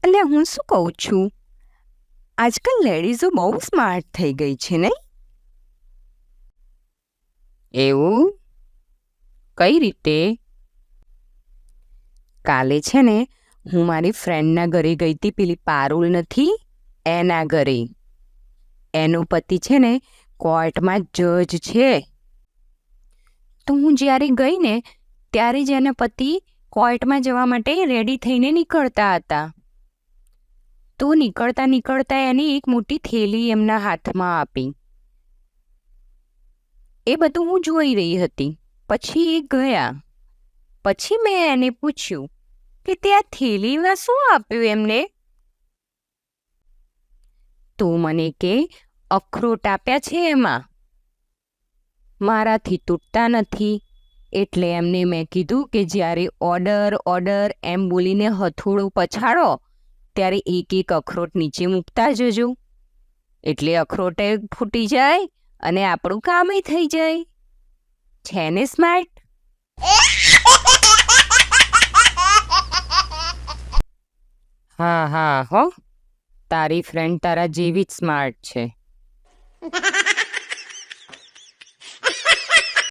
એટલે હું શું કહું છું, આજકાલ લેડીઝો બહુ સ્માર્ટ થઈ ગઈ છે નહીં? એવું? કઈ રીતે? કાલે છે ને હું મારી ફ્રેન્ડના ઘરે ગઈ હતી, પેલી પારુલ નથી એના ઘરે. એનો પતિ છે ને કોર્ટમાં જજ છે. તો હું જ્યારે ગઈ ને ત્યારે જ એના પતિ કોર્ટમાં જવા માટે રેડી થઈને નીકળતા હતા. તો નીકળતા નીકળતા એની એક મોટી થેલી એમના હાથમાં આપી. એ બધું હું જોઈ રહી હતી. પછી એ ગયા. પછી મેં એને પૂછ્યું કે તે આ થેલીમાં શું આપ્યું એમને? તો મને કે અખરોટ આપ્યા છે એમાં. મારાથી તૂટતા નથી, એટલે એમને મેં કીધું કે જ્યારે ઓર્ડર ઓર્ડર એમ બોલીને હથોડું પછાડો ત્યારે એક એક અખરોટ નીચે મૂકતા જજો, એટલે અખરોટે ફૂટી જાય અને આપણું કામે થઈ જાય. છે ને સ્માર્ટ? હા હા હો, તારી ફ્રેન્ડ તારા જેવી જ સ્માર્ટ છે.